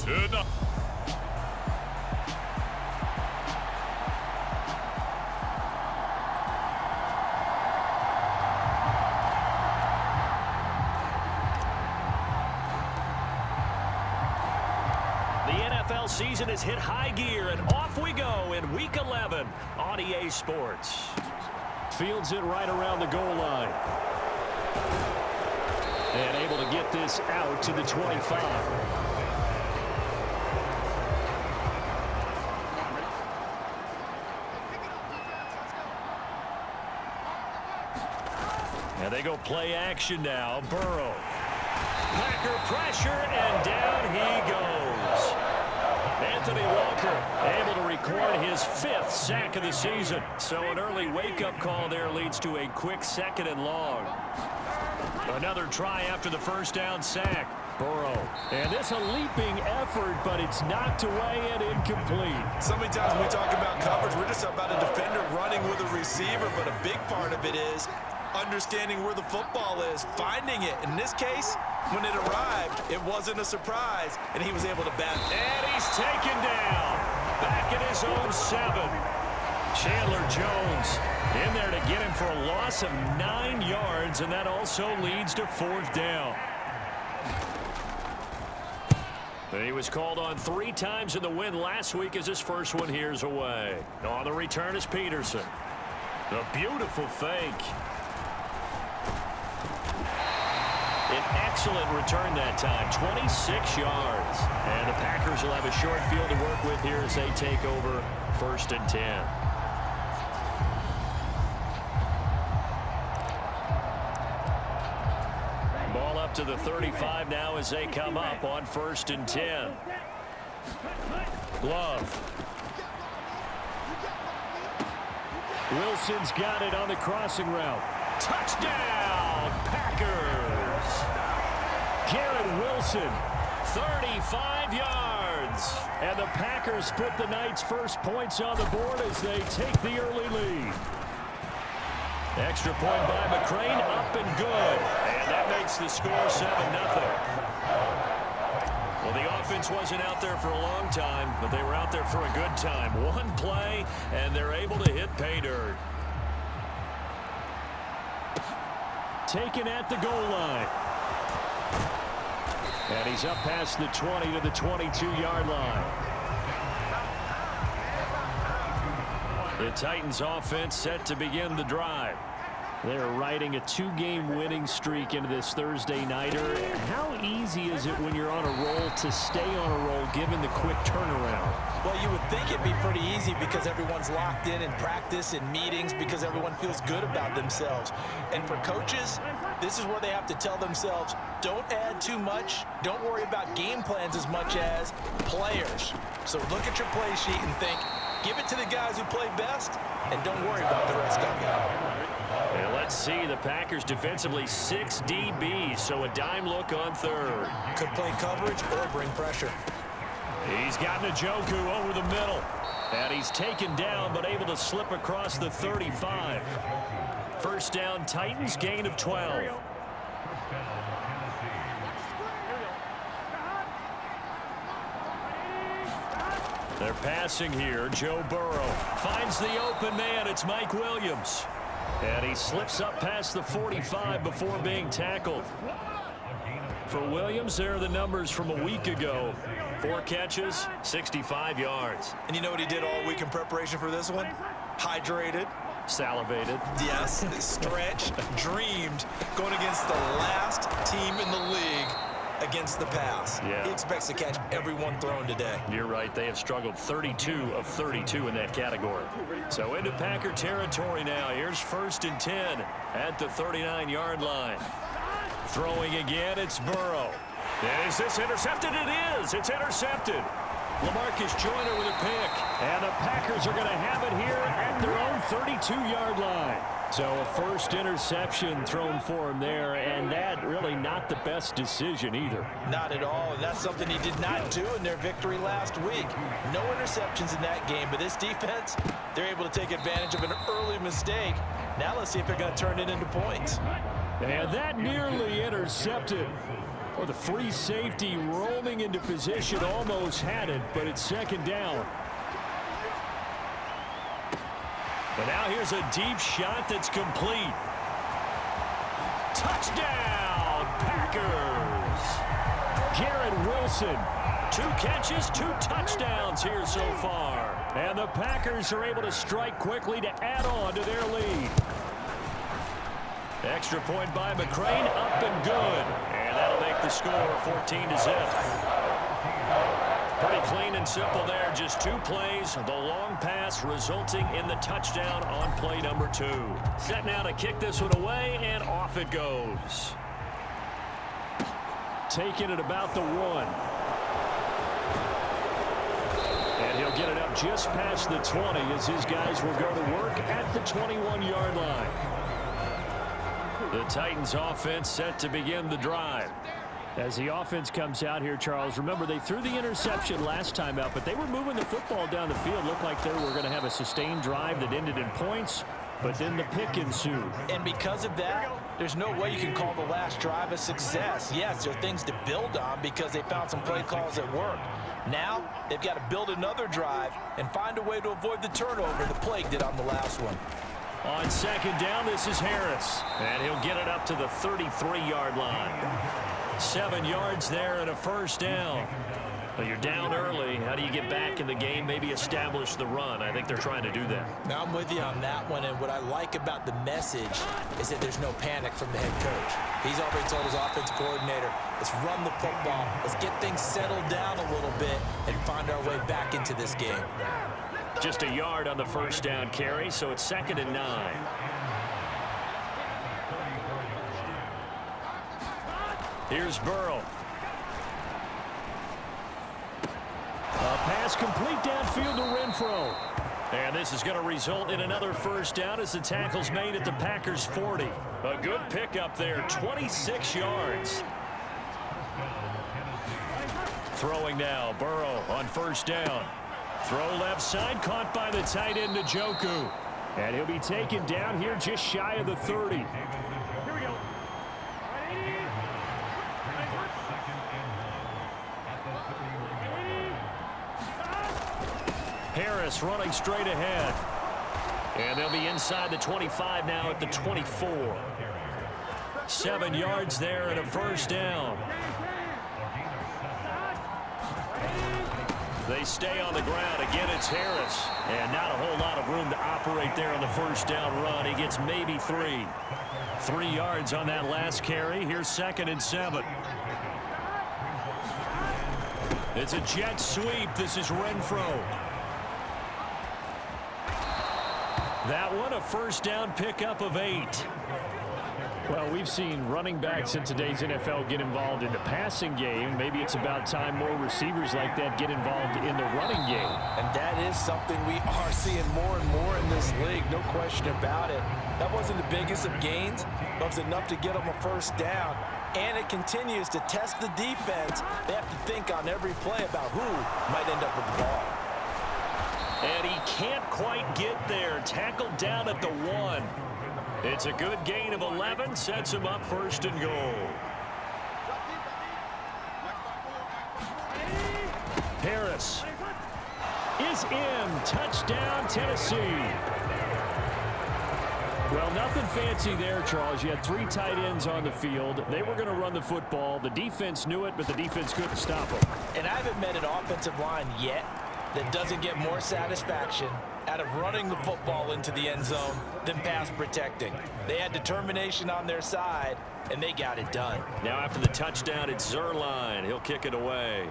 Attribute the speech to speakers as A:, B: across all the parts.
A: 2-0.
B: The NFL season has hit high gear, and off we go in Week 11 on EA Sports.
C: Fields it right around the goal line. And able to get this out to the 25.
B: And they go play action now. Burrow. Packer pressure, and down he goes. Anthony Walker able to record his 5th sack of the season. So an early wake-up call there leads to a quick 2nd and long. Another try after the first down sack. Burrow. And this a leaping effort, but it's knocked away and incomplete.
D: So many times when we talk about coverage, we're just about a defender running with a receiver, but a big part of it is understanding where the football is, finding it. In this case, when it arrived, it wasn't a surprise, and he was able to bat it.
B: And he's taken down. Back at his own 7. Chandler Jones in there to get him for a loss of 9 yards, and that also leads to 4th down. He was called on 3 times in the win last week as his first one here's away. On the return is Peterson. A beautiful fake. An excellent return that time, 26 yards. And the Packers will have a short field to work with here as they take over 1st and 10. Ball up to the 35 now as they come up on 1st and 10. Glove.
C: Wilson's got it on the crossing route.
B: Touchdown, Packers.
C: Garrett Wilson.
B: 35 yards.
C: And the Packers put the night's first points on the board as they take the early lead.
B: Extra point by McCrane, up and good. And that makes the score 7-0. Well, the offense wasn't out there for a long time, but they were out there for a good time. One play, and they're able to hit pay dirt.
C: Taken at the goal line. And he's up past the 20 to the 22-yard line. The Titans offense set to begin the drive. They're riding a 2-game winning streak into this Thursday nighter. How easy is it when you're on a roll to stay on a roll given the quick turnaround?
D: Well, you would think it'd be pretty easy because everyone's locked in practice and meetings because everyone feels good about themselves. And for coaches, this is where they have to tell themselves, don't add too much. Don't worry about game plans as much as players. So look at your play sheet and think, give it to the guys who play best, and don't worry about the rest of it.
B: And let's see, the Packers defensively 6 DBs, so a dime look on 3rd.
D: Could play coverage or bring pressure.
B: He's got Njoku over the middle. And he's taken down, but able to slip across the 35. First down, Titans, gain of 12. They're passing here. Joe Burrow finds the open man. It's Mike Williams. And he slips up past the 45 before being tackled. For Williams, there are the numbers from a week ago. 4 catches, 65 yards.
D: And you know what he did all week in preparation for this one? Hydrated.
B: Salivated.
D: Yes, stretched, dreamed, going against the last team in the league against the pass.
B: Yeah.
D: He expects to catch every one thrown today.
B: You're right. They have struggled 32 of 32 in that category. So into Packer territory now. Here's 1st and 10 at the 39-yard line. Throwing again, it's Burrow. And is this intercepted? It is. It's intercepted. LaMarcus Joyner with a pick. And the Packers are going to have it here at their own 32-yard line. So a first interception thrown for him there, and that really not the best decision either.
D: Not at all, and that's something he did not do in their victory last week. No interceptions in that game, but this defense, they're able to take advantage of an early mistake. Now let's see if they're going to turn it into points.
C: And that nearly intercepted. Well, the free safety rolling into position almost had it, but it's second down.
B: But now here's a deep shot that's complete. Touchdown, Packers!
C: Garrett Wilson.
B: 2 catches, 2 touchdowns here so far.
C: And the Packers are able to strike quickly to add on to their lead.
B: Extra point by McCrane, up and good. And that'll make the score 14-0. Pretty clean and simple there. Just 2 plays. The long pass resulting in the touchdown on play number 2. Set now to kick this one away, and off it goes.
C: Taking it about the 1. And he'll get it up just past the 20 as his guys will go to work at the 21-yard line.
B: The Titans offense set to begin the drive.
C: As the offense comes out here, Charles, remember they threw the interception last time out, but they were moving the football down the field. Looked like they were going to have a sustained drive that ended in points, but then the pick ensued.
D: And because of that, there's no way you can call the last drive a success. Yes, there are things to build on because they found some play calls that work. Now, they've got to build another drive and find a way to avoid the turnover the plague did on the last one.
B: On second down, this is Harris. And he'll get it up to the 33-yard line. 7 yards there and a first down. But you're down early. How do you get back in the game, maybe establish the run? I think they're trying to do that.
D: Now, I'm with you on that one, and what I like about the message is that there's no panic from the head coach. He's already told his offense coordinator, let's run the football, let's get things settled down a little bit and find our way back into this game.
B: Just a yard on the first down carry, so it's 2nd and 9. Here's Burrow.
C: A pass complete downfield to Renfro.
B: And this is going to result in another first down as the tackle's made at the Packers' 40. A good pickup there, 26 yards. Throwing now, Burrow on first down. Throw left side, caught by the tight end, Njoku.
C: And he'll be taken down here just shy of the 30.
B: Harris running straight ahead. And they'll be inside the 25 now at the 24. 7 yards there and a first down. They stay on the ground. Again, it's Harris. And not a whole lot of room to operate there on the first down run. He gets maybe 3. 3 yards on that last carry. Here's 2nd and 7. It's a jet sweep. This is Renfro. That one, a first down pickup of 8.
C: Well, we've seen running backs in today's NFL get involved in the passing game. Maybe it's about time more receivers like that get involved in the running game.
D: And that is something we are seeing more and more in this league, no question about it. That wasn't the biggest of gains, but it was enough to get them a first down. And it continues to test the defense. They have to think on every play about who might end up with the ball.
B: And he can't quite get there. Tackled down at the 1. It's a good gain of 11. Sets him up 1st and goal.
C: Harris is in. Touchdown, Tennessee. Well, nothing fancy there, Charles. You had 3 tight ends on the field. They were going to run the football. The defense knew it, but the defense couldn't stop them.
D: And I haven't met an offensive line yet that doesn't get more satisfaction out of running the football into the end zone than pass protecting. They had determination on their side, and they got it done.
B: Now after the touchdown, it's Zerline. He'll kick it away.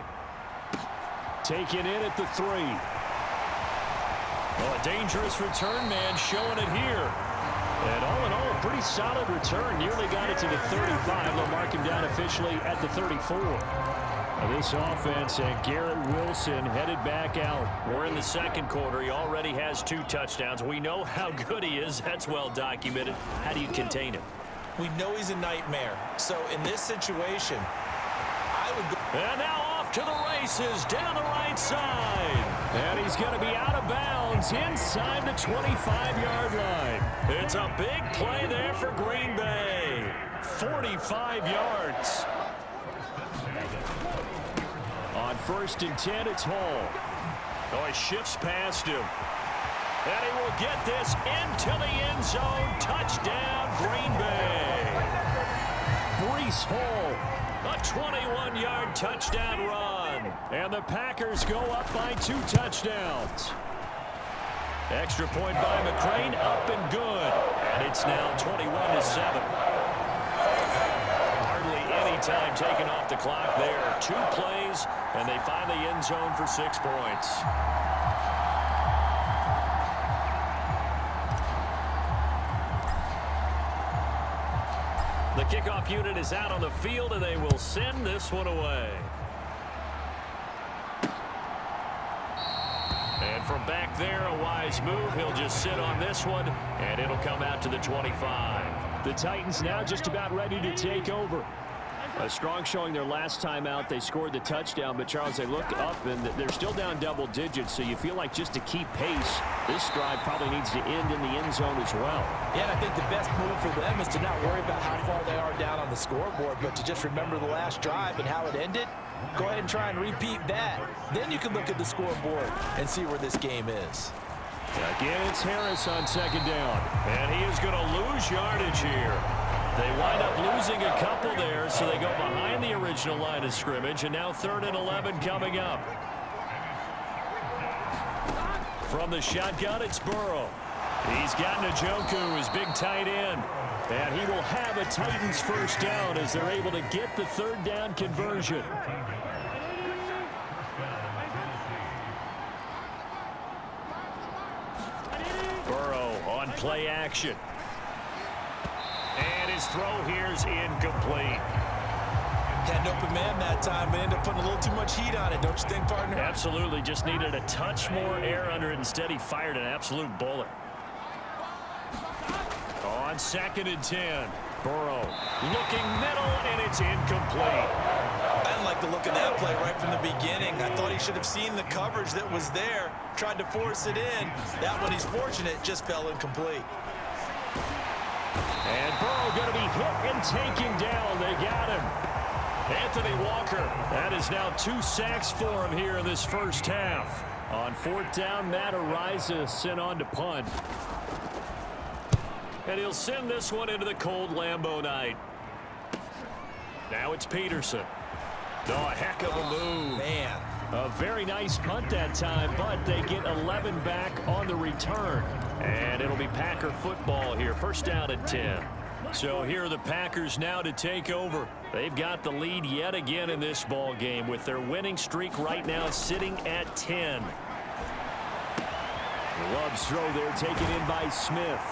C: Taken in at the 3.
B: Well, a dangerous return man showing it here.
C: And all in all, a pretty solid return. Nearly got it to the 35. They'll mark him down officially at the 34. This offense and Garrett Wilson headed back out.
B: We're in the 2nd quarter. He already has 2 touchdowns. We know how good he is. That's well documented. How do you contain him?
D: We know he's a nightmare. So in this situation, I would go.
B: And now off to the races down the right side.
C: And he's going to be out of bounds inside the 25-yard line.
B: It's a big play there for Green Bay. 45 yards.
C: first and 10. It's Hall.
B: Oh, he shifts past him. And he will get this into the end zone. Touchdown, Green Bay.
C: Breece Hall.
B: A 21-yard touchdown run.
C: And the Packers go up by 2 touchdowns.
B: Extra point by McCrane, up and good. And it's now 21-7. Hardly any time taken off the clock there. 2 plays, and they find the end zone for 6 points. The kickoff unit is out on the field, and they will send this one away. And from back there, a wise move. He'll just sit on this one, and it'll come out to the 25.
C: The Titans now just about ready to take over. A strong showing their last time out. They scored the touchdown, but Charles, they look up, and they're still down double digits, so you feel like just to keep pace, this drive probably needs to end in the end zone as well.
D: Yeah, and I think the best move for them is to not worry about how far they are down on the scoreboard, but to just remember the last drive and how it ended. Go ahead and try and repeat that. Then you can look at the scoreboard and see where this game is.
C: Again, it's Harris on second down.
B: And he is going to lose yardage here. They wind up losing a couple there, so they go behind the original line of scrimmage, and now 3rd and 11 coming up. From the shotgun, it's Burrow. He's got Njoku, his big tight end. And he will have a Titans first down as they're able to get the 3rd down conversion. Burrow on play action. And his throw here is incomplete.
D: Had an open man that time, but ended up putting a little too much heat on it, don't you think, partner?
B: Absolutely. Just needed a touch more air under it. Instead, he fired an absolute bullet. On 2nd and 10. Burrow looking middle, and it's incomplete.
D: I didn't like the look of that play right from the beginning. I thought he should have seen the coverage that was there, tried to force it in. That one, he's fortunate, just fell incomplete.
B: And Burrow going to be hit and taken down. They got him. Anthony Walker. That is now 2 sacks for him here in this first half.
C: On 4th down, Matt Ariza sent on to punt.
B: And he'll send this one into the cold Lambeau night. Now it's Peterson. Oh, a heck of a move.
D: Man.
C: A very nice punt that time, but they get 11 back on the return.
B: And it'll be Packer football here. First down at 10. So here are the Packers now to take over. They've got the lead yet again in this ball game with their winning streak right now sitting at 10.
C: Love's throw there taken in by Smith.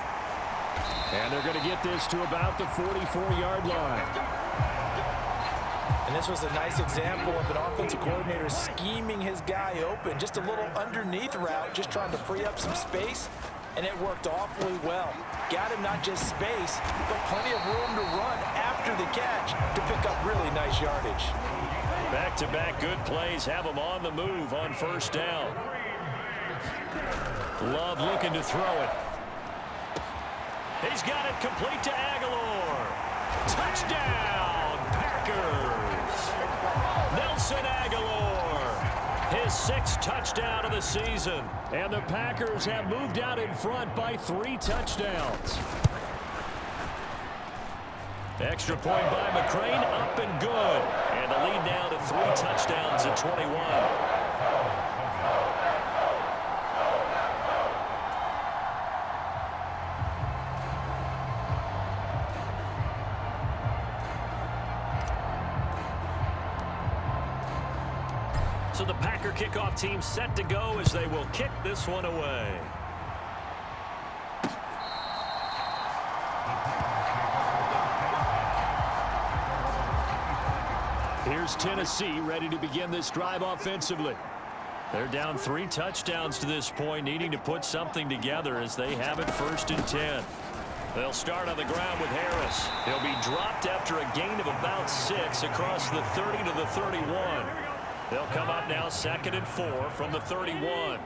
C: And they're going to get this to about the 44-yard line.
D: And this was a nice example of an offensive coordinator scheming his guy open. Just a little underneath route, just trying to free up some space. And it worked awfully well. Got him not just space, but plenty of room to run after the catch to pick up really nice yardage.
B: Back-to-back good plays have him on the move on first down. Love looking to throw it. He's got it complete to Aguilar. Touchdown, Packers. Nelson Aguilar, his 6th touchdown of the season.
C: And the Packers have moved out in front by 3 touchdowns.
B: Extra point by McCrane, up and good. And the lead now to 3 touchdowns at 21. So the Packer kickoff team set to go as they will kick this one away. Here's Tennessee ready to begin this drive offensively. They're down 3 touchdowns to this point, needing to put something together as they have it 1st and 10. They'll start on the ground with Harris. He'll be dropped after a gain of about 6 across the 30 to the 31. They'll come up now 2nd and 4 from the 31.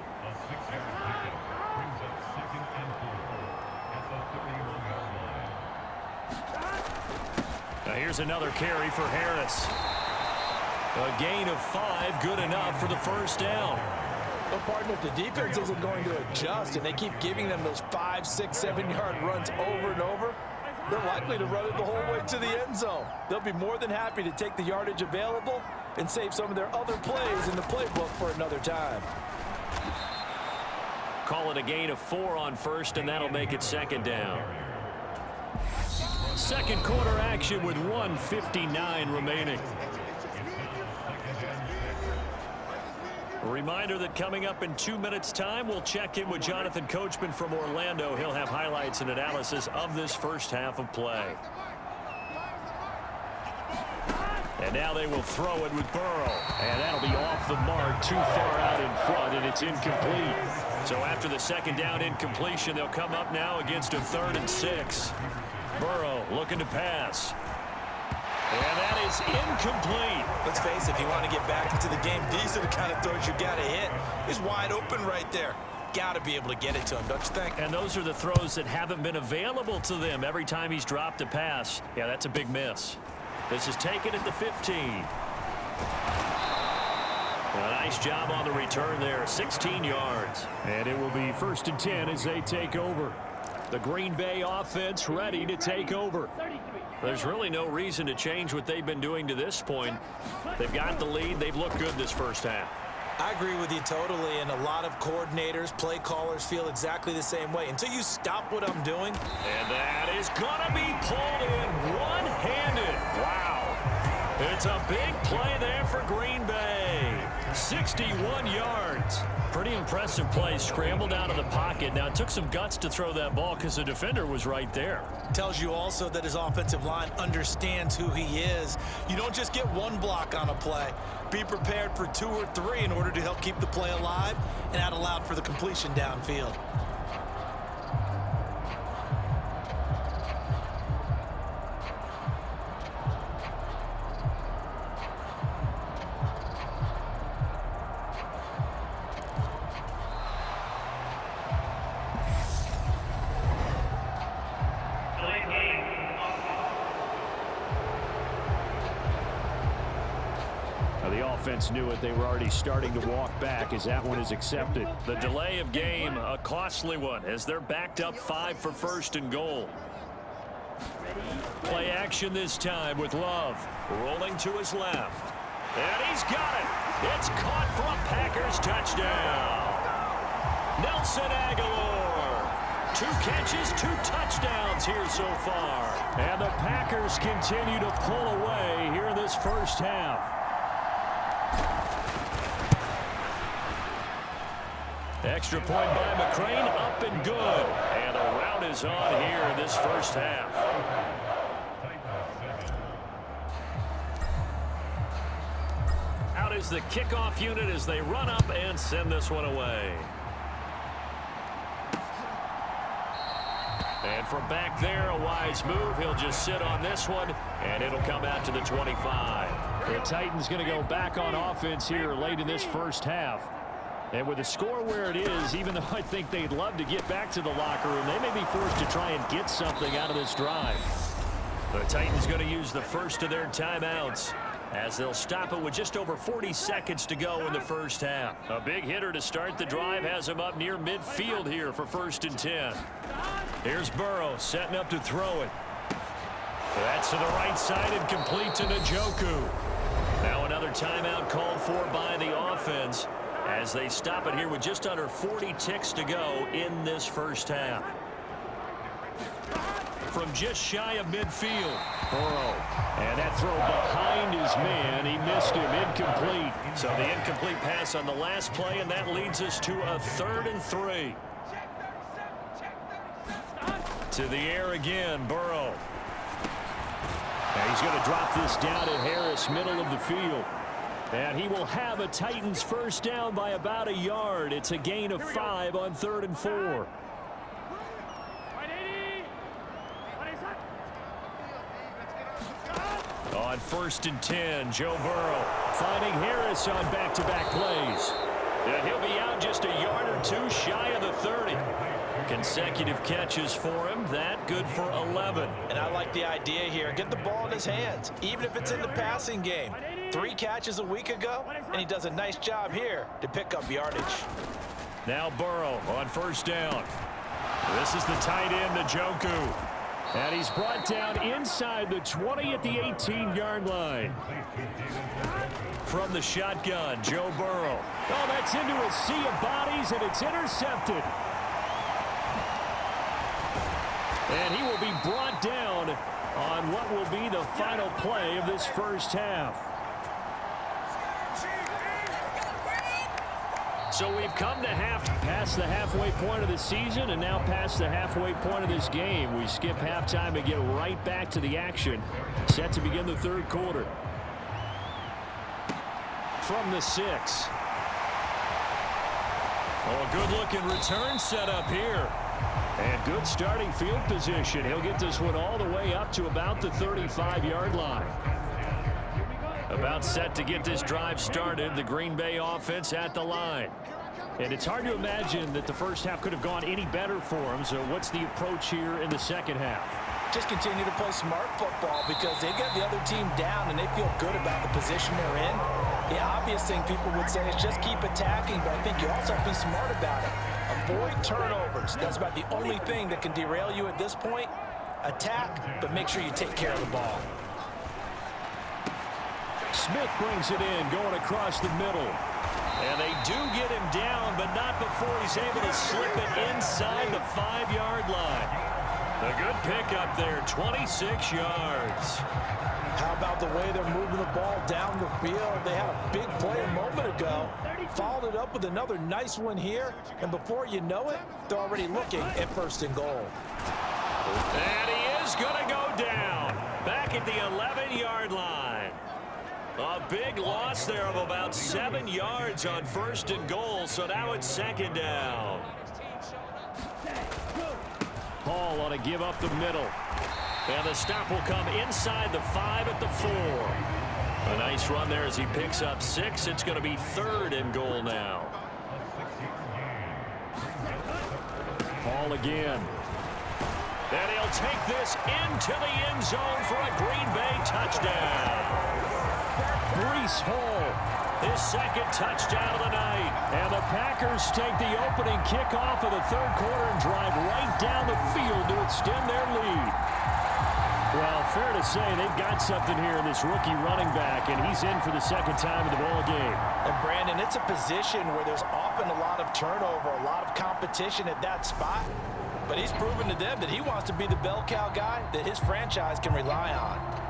B: Now here's another carry for Harris. A gain of 5, good enough for the first down.
D: Well, partner, if the defense isn't going to adjust and they keep giving them those 5, 6, 7-yard runs over and over, they're likely to run it the whole way to the end zone. They'll be more than happy to take the yardage available and save some of their other plays in the playbook for another time.
B: Call it a gain of 4 on first, and that'll make it second down. Second quarter action with 1:59 remaining. A reminder that coming up in 2 minutes' time, we'll check in with Jonathan Coachman from Orlando. He'll have highlights and analysis of this first half of play. And now they will throw it with Burrow. And that'll be off the mark, too far out in front, and it's incomplete. So after the second down incompletion, they'll come up now against a 3rd and 6. Burrow looking to pass. And that is incomplete.
D: Let's face it, if you want to get back into the game, these are the kind of throws you got to hit. He's wide open right there. Got to be able to get it to him, don't you think?
B: And those are the throws that haven't been available to them every time he's dropped a pass. Yeah, that's a big miss. This is taken at the 15. A nice job on the return there, 16 yards.
C: And it will be 1st and 10 as they take over. The Green Bay offense ready to take over.
B: There's really no reason to change what they've been doing to this point. They've got the lead. They've looked good this first half.
D: I agree with you totally, and a lot of coordinators, play callers feel exactly the same way. Until you stop what I'm doing.
B: And that is going to be pulled in one-handed. Wow. It's a big play there for Green Bay. 61 yards. Pretty impressive play. Scrambled out of the pocket. Now, it took some guts to throw that ball because the defender was right there.
D: Tells you also that his offensive line understands who he is. You don't just get one block on a play. Be prepared for 2 or 3 in order to help keep the play alive and out allowed for the completion downfield.
C: The offense knew it. They were already starting to walk back as that one is accepted.
B: The delay of game, a costly one, as they're backed up 5 for 1st and goal. Play action this time with Love. Rolling to his left. And he's got it. It's caught for a Packers touchdown. Nelson Aguilar. 2 catches, 2 touchdowns here so far.
C: And the Packers continue to pull away here in this first half.
B: Extra point by McCrane, up and good. And the rout is on here in this first half. Out is the kickoff unit as they run up and send this one away. And from back there, a wise move. He'll just sit on this one, and it'll come out to the 25.
C: The Titans going to go back on offense here late in this first half. And with the score where it is, even though I think they'd love to get back to the locker room, they may be forced to try and get something out of this drive.
B: The Titans going to use the first of their timeouts as they'll stop it with just over 40 seconds to go in the first half. A big hitter to start the drive has him up near midfield here for 1st and 10. Here's Burrow setting up to throw it. That's to the right side and complete to Njoku. Now another timeout called for by the offense as they stop it here with just under 40 ticks to go in this first half. From just shy of midfield,
C: Burrow. And that throw behind his man. He missed him. Incomplete.
B: So the incomplete pass on the last play, and that leads us to a 3rd and 3. To the air again, Burrow.
C: And he's going to drop this down to Harris, middle of the field. And he will have a Titans first down by about a yard. It's a gain of 5 on 3rd and 4.
B: On 1st and 10, Joe Burrow
C: finding Harris on back-to-back plays.
B: And he'll be out just a yard or 2 shy of the 30. Consecutive catches for him. That good for 11.
D: And I like the idea here. Get the ball in his hands, even if it's in the passing game. 3 catches a week ago, and he does a nice job here to pick up yardage.
B: Now Burrow on first down. This is the tight end, Njoku.
C: And he's brought down inside the 20 at the 18-yard line.
B: From the shotgun, Joe Burrow.
C: Oh, that's into a sea of bodies, and it's intercepted. And he will be brought down on what will be the final play of this first half. So we've come to past the halfway point of the season and now past the halfway point of this game. We skip halftime and get right back to the action. Set to begin the third quarter. From the 6.
B: Oh, a good-looking return set up here.
C: And good starting field position. He'll get this one all the way up to about the 35-yard line.
B: About set to get this drive started. The Green Bay offense at the line.
C: And it's hard to imagine that the first half could have gone any better for him. So what's the approach here in the second half?
D: Just continue to play smart football because they get the other team down and they feel good about the position they're in. The obvious thing people would say is just keep attacking, but I think you also have to be smart about it. Avoid turnovers. That's about the only thing that can derail you at this point. Attack, but make sure you take care of the ball.
C: Smith brings it in, going across the middle.
B: And they do get him down, but not before he's able to slip it inside the 5-yard line. A good pickup there, 26 yards.
D: How about the way they're moving the ball down the field? They had a big play a moment ago. Followed it up with another nice one here. And before you know it, they're already looking at first and goal.
B: And he is going to go down. Back at the 11-yard line. A big loss there of about 7 yards on first and goal. So now it's second down.
C: Hall ought to give up the middle.
B: And the stop will come inside the 5 at the 4. A nice run there as he picks up 6. It's going to be third and goal now.
C: Hall again.
B: And he'll take this into the end zone for a Green Bay touchdown.
C: Breece Hall,
B: his second touchdown of the night.
C: And the Packers take the opening kickoff of the third quarter and drive right down the field to extend their lead. Well, fair to say they've got something here in this rookie running back, and he's in for the second time in the ball game.
D: And Brandon, it's a position where there's often a lot of turnover, a lot of competition at that spot. But he's proven to them that he wants to be the bell cow guy that his franchise can rely on.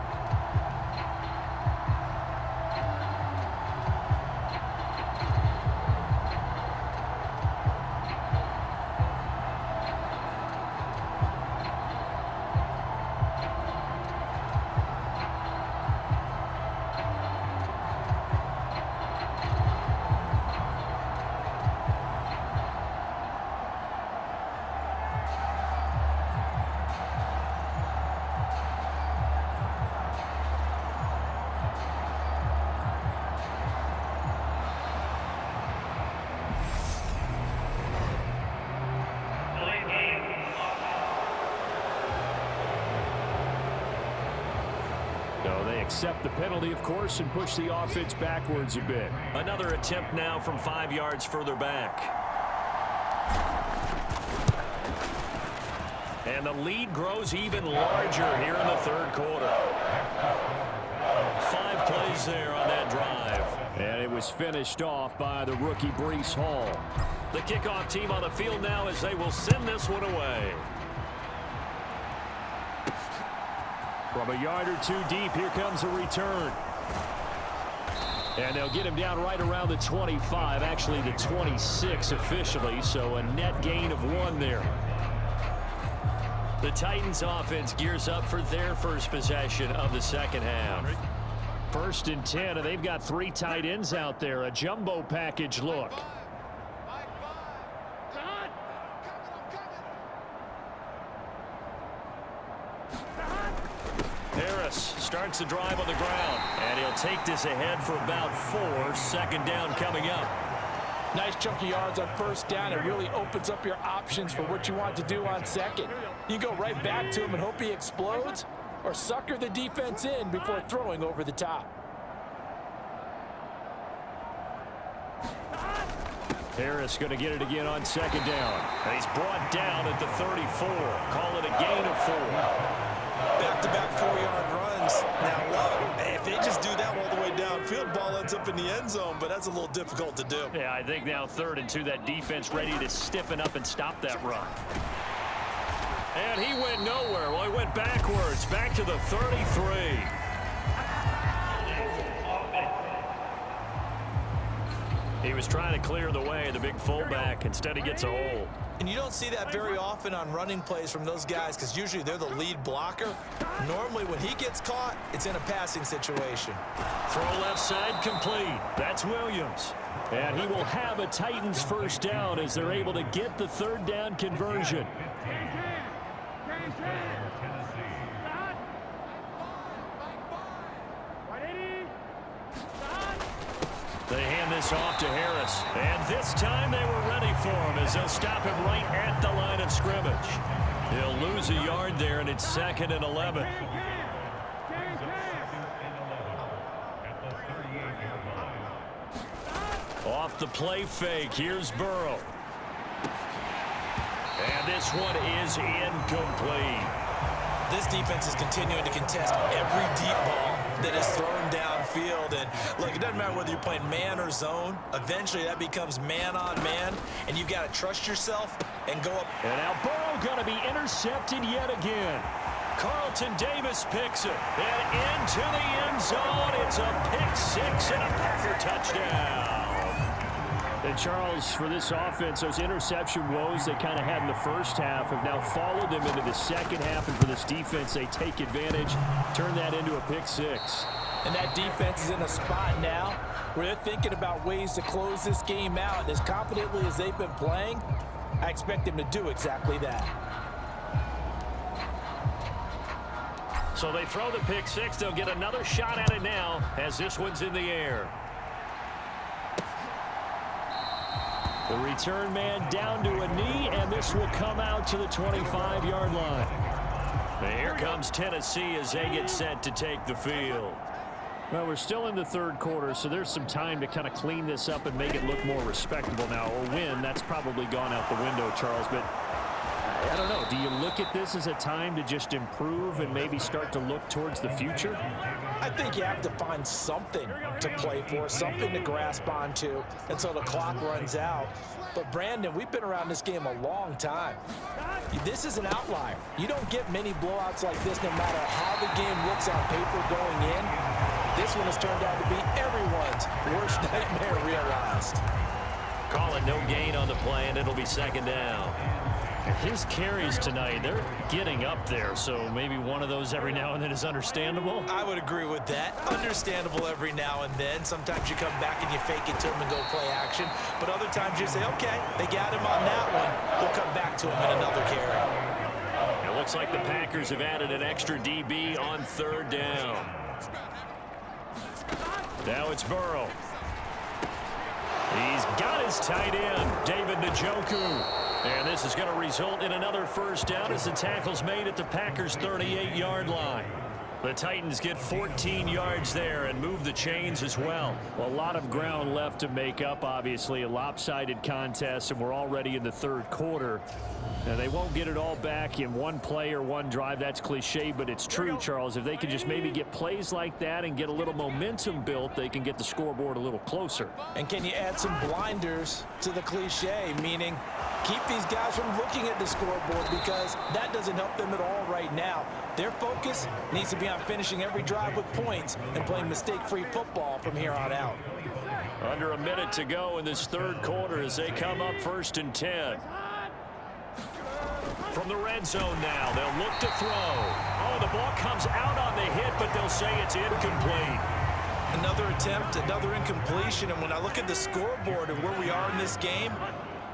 C: Accept the penalty, of course, and push the offense backwards a bit.
B: Another attempt now from 5 yards further back. And the lead grows even larger here in the third quarter. 5 plays there on that drive.
C: And it was finished off by the rookie Breece Hall.
B: The kickoff team on the field now as they will send this one away.
C: From a yard or two deep, here comes a return. And they'll get him down right around the 25, actually the 26 officially, so a net gain of 1 there.
B: The Titans offense gears up for their first possession of the second half.
C: 1st and 10, and they've got 3 tight ends out there, a jumbo package look.
B: Starts the drive on the ground, and he'll take this ahead for about 4. Second down coming up.
D: Nice chunk of yards on first down. It really opens up your options for what you want to do on second. You go right back to him and hope he explodes, or sucker the defense in before throwing over the top.
C: Harris going to get it again on second down. And he's brought down at the 34. Call it a gain of 4.
D: Back-to-back 4-yard runs. Now, look, if they just do that all the way downfield, ball ends up in the end zone, but that's a little difficult to do.
C: Yeah, I think now 3rd and 2, that defense ready to stiffen up and stop that run. And he went nowhere. Well, he went backwards, back to the 33. He was trying to clear the way, the big fullback. Instead, he gets a hole.
D: And you don't see that very often on running plays from those guys because usually they're the lead blocker. Normally, when he gets caught, it's in a passing situation.
C: Throw left side complete. That's Williams. And he will have a Titans first down as they're able to get the 3rd down conversion. They hand this off to Harris. And this time they were ready for him as they'll stop him right at the line of scrimmage. He'll lose a yard there, and it's 2nd and 11. Off the play fake, here's Burrow. And this one is incomplete.
D: This defense is continuing to contest every deep ball that is thrown downfield. And look, it doesn't matter whether you're playing man or zone. Eventually, that becomes man on man, and you've got to trust yourself and go up.
C: And now Burrow going to be intercepted yet again. Carlton Davis picks it. And into the end zone. It's a pick 6 and a Packer touchdown. And Charles, for this offense, those interception woes they kind of had in the first half have now followed them into the second half. And for this defense, they take advantage, turn that into a pick 6.
D: And that defense is in a spot now where they're thinking about ways to close this game out. And as confidently as they've been playing, I expect them to do exactly that.
C: So they throw the pick 6. They'll get another shot at it now as this one's in the air. The return man down to a knee, and this will come out to the 25-yard line. And here comes Tennessee as they get set to take the field. Well, we're still in the 3rd quarter, so there's some time to kind of clean this up and make it look more respectable now. A win, that's probably gone out the window, Charles, but I don't know. Do you look at this as a time to just improve and maybe start to look towards the future?
D: I think you have to find something to play for, something to grasp onto until the clock runs out. But, Brandon, we've been around this game a long time. This is an outlier. You don't get many blowouts like this no matter how the game looks on paper going in. This one has turned out to be everyone's worst nightmare realized.
B: Call it no gain on the play, and it'll be 2nd down.
C: His carries tonight, they're getting up there, so maybe one of those every now and then is understandable.
D: I would agree with that. Understandable every now and then. Sometimes you come back and you fake it to him and go play action. But other times you say, okay, they got him on that one. We'll come back to him in another carry.
B: It looks like the Packers have added an extra DB on 3rd down. Now it's Burrow. He's got his tight end, David Njoku. And this is going to result in another first down as the tackle's made at the Packers' 38-yard line. The Titans get 14 yards there and move the chains as well.
C: Well, a lot of ground left to make up, obviously. A lopsided contest, and we're already in the 3rd quarter. Now, they won't get it all back in one play or one drive. That's cliche, but it's true, Charles. If they can just maybe get plays like that and get a little momentum built, they can get the scoreboard a little closer.
D: And can you add some blinders to the cliche, meaning keep these guys from looking at the scoreboard because that doesn't help them at all right now. Their focus needs to be on finishing every drive with points and playing mistake-free football from here on out.
B: Under a minute to go in this 3rd quarter as they come up 1st and 10. From the red zone now, they'll look to throw. Oh, the ball comes out on the hit, but they'll say it's incomplete.
D: Another attempt, another incompletion, and when I look at the scoreboard and where we are in this game,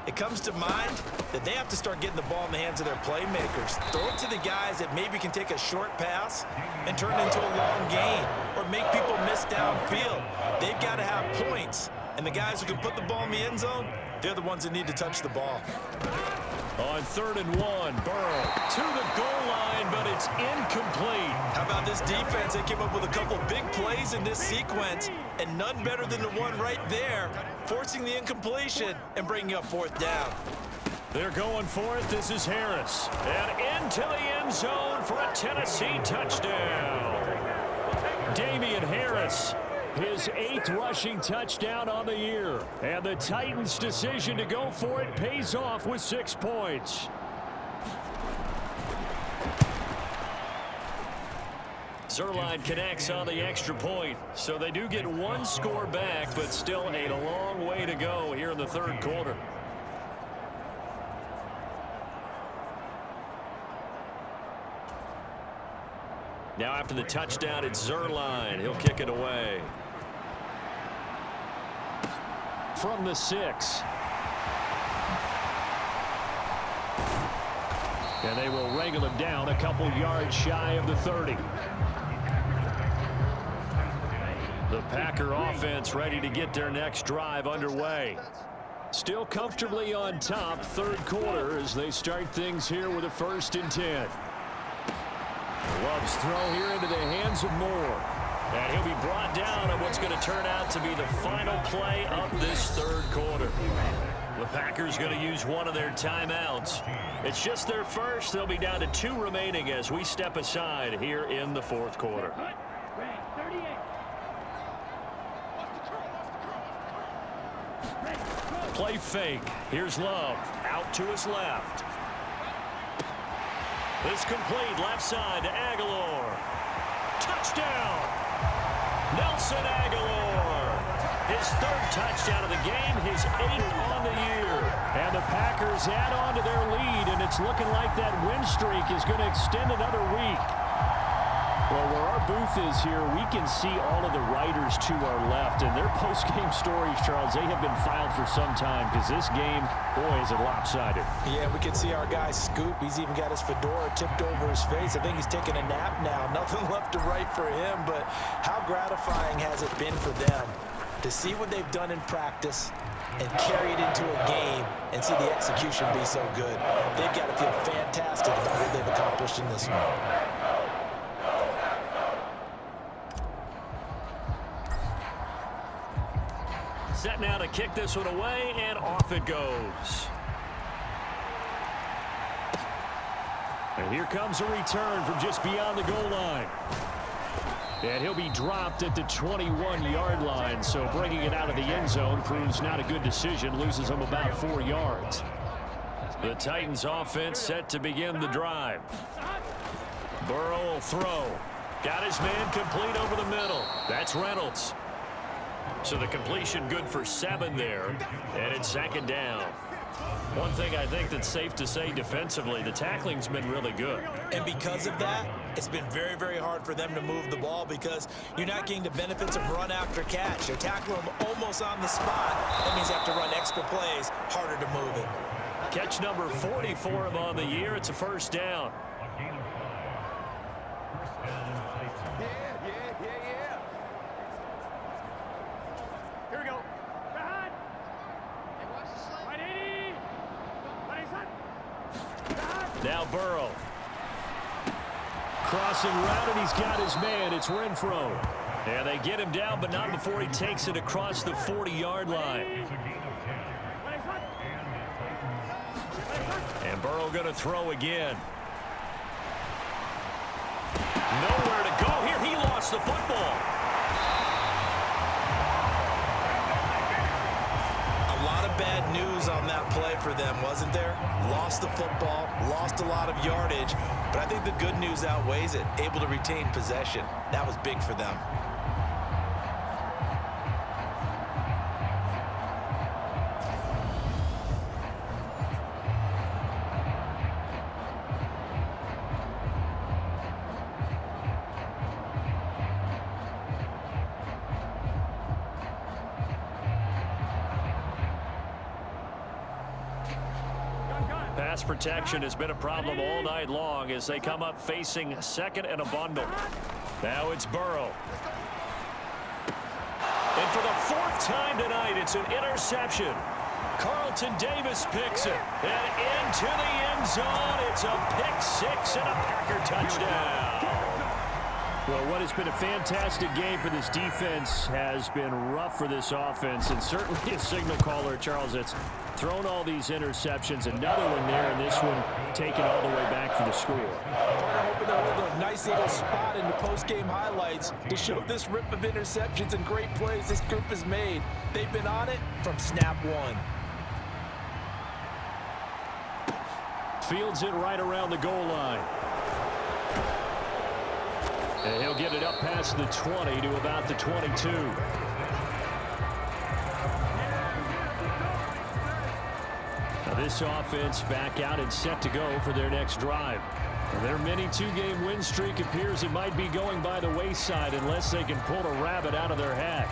D: it comes to mind that they have to start getting the ball in the hands of their playmakers. Throw it to the guys that maybe can take a short pass and turn it into a long gain or make people miss downfield. They've got to have points, and the guys who can put the ball in the end zone, they're the ones that need to touch the ball.
B: On 3rd and 1, Burrow to the goal line, but it's incomplete.
D: How about this defense? They came up with a couple big plays in this sequence, and none better than the one right there, forcing the incompletion and bringing up 4th down.
B: They're going for it. This is Harris. And into the end zone for a Tennessee touchdown. Damian Harris, his 8th rushing touchdown on the year. And the Titans' decision to go for it pays off with 6 points. Zerline connects on the extra point. So they do get 1 score back, but still a long way to go here in the 3rd quarter. Now after the touchdown, it's Zerline. He'll kick it away.
C: From the 6. And they will wrangle him down a couple yards shy of the 30.
B: The Packer offense ready to get their next drive underway.
C: Still comfortably on top, 3rd quarter as they start things here with a 1st and 10.
B: Love's throw here into the hands of Moore. And he'll be brought down on what's going to turn out to be the final play of this 3rd quarter. The Packers going to use one of their timeouts. It's just their first. They'll be down to 2 remaining as we step aside here in the 4th quarter. Play fake. Here's Love. Out to his left. This complete left side to Aguilar. Touchdown! Nelson Aguilar. His 3rd touchdown of the game, his 8th on the year.
C: And the Packers add on to their lead, and it's looking like that win streak is going to extend another week. Well, where our booth is here, we can see all of the writers to our left, and their post-game stories, Charles, they have been filed for some time because this game, boy, is it lopsided.
D: Yeah, we can see our guy Scoop. He's even got his fedora tipped over his face. I think he's taking a nap now. Nothing left to write for him, but how gratifying has it been for them to see what they've done in practice and carry it into a game and see the execution be so good. They've got to feel fantastic about what they've accomplished in this one.
B: Set now to kick this one away, and off it goes.
C: And here comes a return from just beyond the goal line. And he'll be dropped at the 21-yard line, so bringing it out of the end zone proves not a good decision, loses him about 4 yards.
B: The Titans offense set to begin the drive. Burrow will throw. Got his man complete over the middle. That's Reynolds. So the completion good for 7 there, and it's 2nd down. One thing I think that's safe to say defensively, the tackling's been really good.
D: And because of that, it's been very, very hard for them to move the ball because you're not getting the benefits of run after catch. They're tackling them almost on the spot. That means they have to run extra plays, harder to move it.
B: Catch number 40 for him on the year. It's a 1st down.
A: Here we go.
B: Now Burrow.
C: Crossing route, and he's got his man. It's Renfro.
B: And they get him down, but not before he takes it across the 40-yard line. And Burrow going to throw again. Nowhere to go here. He lost the football.
D: A lot of bad news on that play for them, wasn't there? Lost the football, lost a lot of yardage, but I think the good news outweighs it. Able to retain possession. That was big for them.
B: Pass protection has been a problem all night long as they come up facing 2nd and a bundle. Now it's Burrow. And for the 4th time tonight, it's an interception. Carlton Davis picks it. And into the end zone. It's a pick six and a Packer touchdown.
C: Well, what has been a fantastic game for this defense has been rough for this offense, and certainly a signal caller, Charles, that's thrown all these interceptions. Another one there, and this one taken all the way back for the score.
D: We're hoping to hold a nice little spot in the post-game highlights to show this rip of interceptions and great plays this group has made. They've been on it from snap one.
C: Fields it right around the goal line. And he'll get it up past the 20 to about the 22. Now this offense back out and set to go for their next drive. Well, their mini two-game win streak appears it might be going by the wayside unless they can pull a rabbit out of their hat.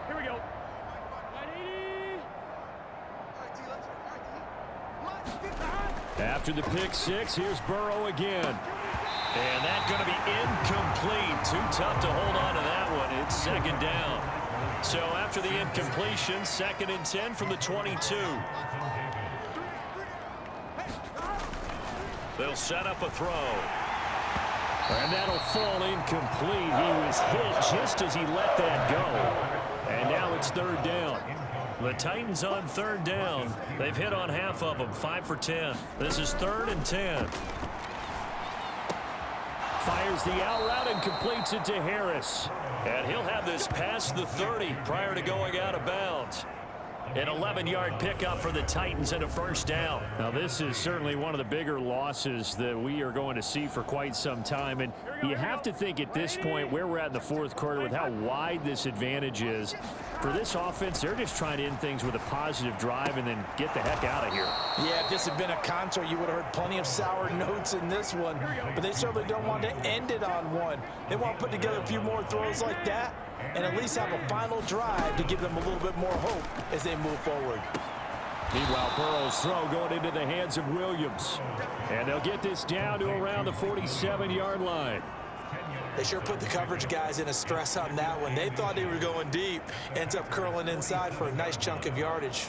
A: Here we go.
B: After the pick six, here's Burrow again. And that's going to be incomplete. Too tough to hold on to that one. It's second down. So after the incompletion, 2nd and 10 from the 22. They'll set up a throw.
C: And that'll fall incomplete. He was hit just as he let that go. And now it's 3rd down.
B: The Titans on 3rd down. They've hit on half of them, 5 for 10. This is 3rd and 10.
C: Fires the out route and completes it to Harris.
B: And he'll have this past the 30 prior to going out of bounds. An 11-yard pickup for the Titans and a 1st down.
C: Now, this is certainly one of the bigger losses that we are going to see for quite some time. And you have to think at this point where we're at in the 4th quarter with how wide this advantage is. For this offense, they're just trying to end things with a positive drive and then get the heck out of here.
D: Yeah, if this had been a concert, you would have heard plenty of sour notes in this one. But they certainly don't want to end it on one. They want to put together a few more throws like that and at least have a final drive to give them a little bit more hope as they move forward.
C: Meanwhile, Burrow's throw going into the hands of Williams. And they'll get this down to around the 47-yard line.
D: They sure put the coverage guys in a stress on that one. They thought they were going deep. Ends up curling inside for a nice chunk of yardage.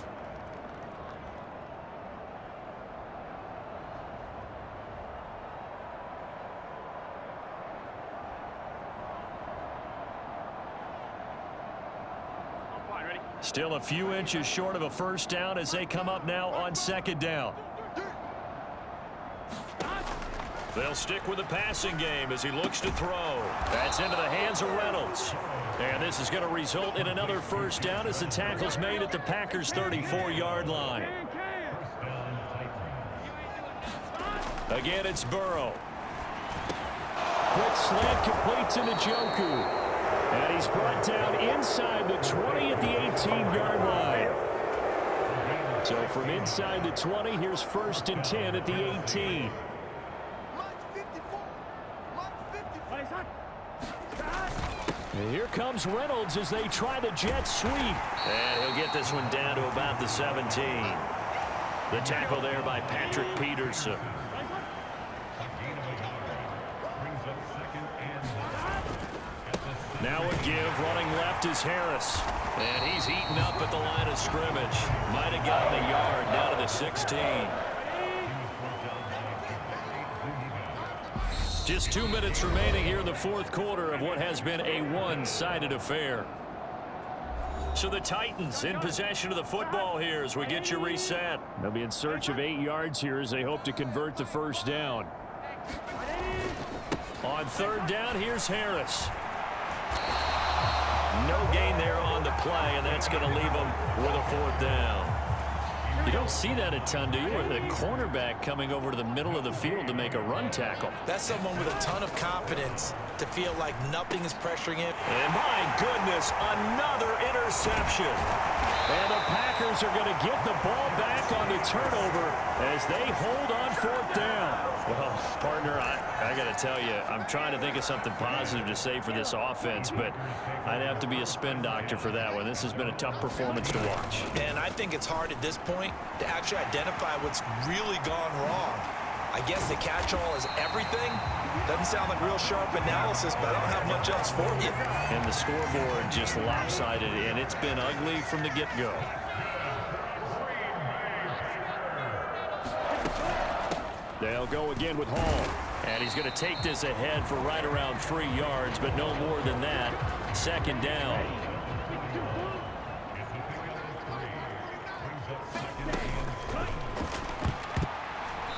B: Still a few inches short of a 1st down as they come up now on 2nd down. They'll stick with the passing game as he looks to throw. That's into the hands of Reynolds. And this is going to result in another 1st down as the tackle's made at the Packers' 34-yard line. Again, it's Burrow.
C: Quick slant complete to Njoku. And he's brought down inside the 20 at the 18-yard line. So from inside the 20, here's 1st and 10 at the 18. And here comes Reynolds as they try the jet sweep.
B: And he'll get this one down to about the 17. The tackle there by Patrick Peterson. Now a give, running left is Harris. And he's eaten up at the line of scrimmage. Might have gotten a yard down to the 16. Just 2 minutes remaining here in the 4th quarter of what has been a one-sided affair. So the Titans in possession of the football here as we get you reset.
C: They'll be in search of 8 yards here as they hope to convert the 1st down.
B: On 3rd down, here's Harris. No gain there on the play, and that's going to leave them with a 4th down.
C: You don't see that a ton, do you? Or the cornerback coming over to the middle of the field to make a run tackle.
D: That's someone with a ton of confidence to feel like nothing is pressuring him.
B: And my goodness, another interception.
C: And the Packers are going to get the ball back on the turnover as they hold on 4th down.
B: Well, partner, I got to tell you, I'm trying to think of something positive to say for this offense, but I'd have to be a spin doctor for that one. This has been a tough performance to watch.
D: And I think it's hard at this point to actually identify what's really gone wrong. I guess the catch-all is everything, Doesn't sound like real sharp analysis, but I don't have much else for you.
B: And the scoreboard just lopsided, and it's been ugly from the get-go.
C: They'll go again with Hall.
B: And he's going to take this ahead for right around 3 yards, but no more than that. Second down.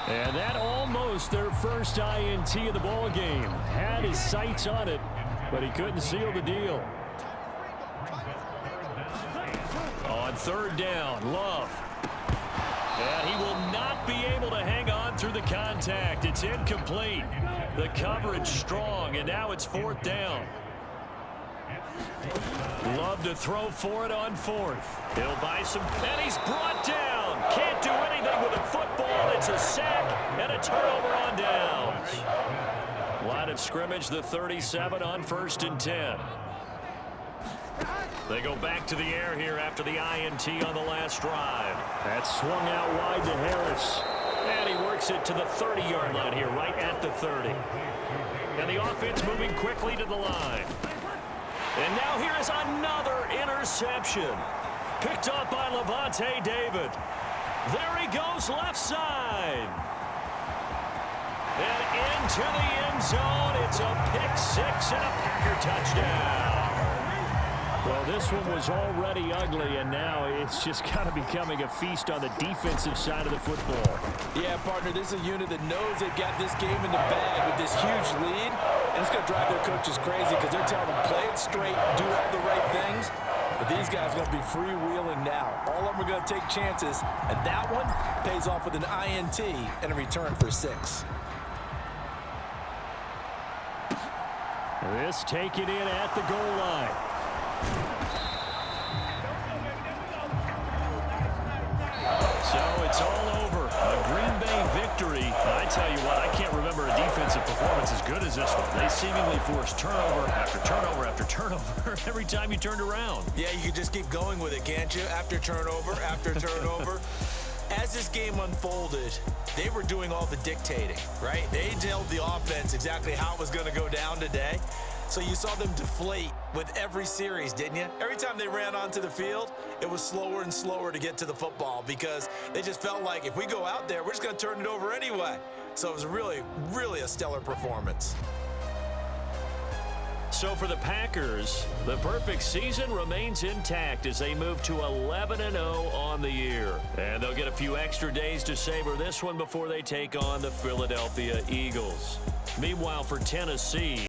C: And that almost their first INT of the ball game. Had his sights on it, but he couldn't seal the deal.
B: On third down, Love. And he will not be able to hang on through the contact. It's incomplete. The coverage strong, and now it's 4th down. Love to throw for it on 4th. He'll buy some, and he's brought down. Can't do anything with a football. It's a sack and a turnover on downs. Line of scrimmage, the 37 on 1st and 10. They go back to the air here after the INT on the last drive.
C: That swung out wide to Harris.
B: And he works it to the 30-yard line here, right at the 30. And the offense moving quickly to the line. And now here is another interception. Picked up by Levante David. There he goes, left side. And into the end zone. It's a pick-6 and a Packer touchdown.
C: Well, this one was already ugly, and now it's just kind of becoming a feast on the defensive side of the football.
D: Yeah, partner, this is a unit that knows they've got this game in the bag with this huge lead, and it's going to drive their coaches crazy because they're telling them play it straight, do all the right things. But these guys are going to be freewheeling now. All of them are going to take chances, and that one pays off with an INT and a return for 6.
C: This taken in at the goal line.
B: So it's all over. A Green Bay victory. I tell you what, I can't remember a defensive performance as good as this one. They seemingly forced turnover after turnover after turnover every time you turned around.
D: Yeah, you can just keep going with it, can't you? After turnover, after turnover. As this game unfolded, they were doing all the dictating, right? They told the offense exactly how it was going to go down today. So you saw them deflate with every series, didn't you? Every time they ran onto the field, it was slower and slower to get to the football because they just felt like if we go out there, we're just going to turn it over anyway. So it was really, really a stellar performance.
B: So for the Packers, the perfect season remains intact as they move to 11-0 on the year. And they'll get a few extra days to savor this one before they take on the Philadelphia Eagles. Meanwhile, for Tennessee,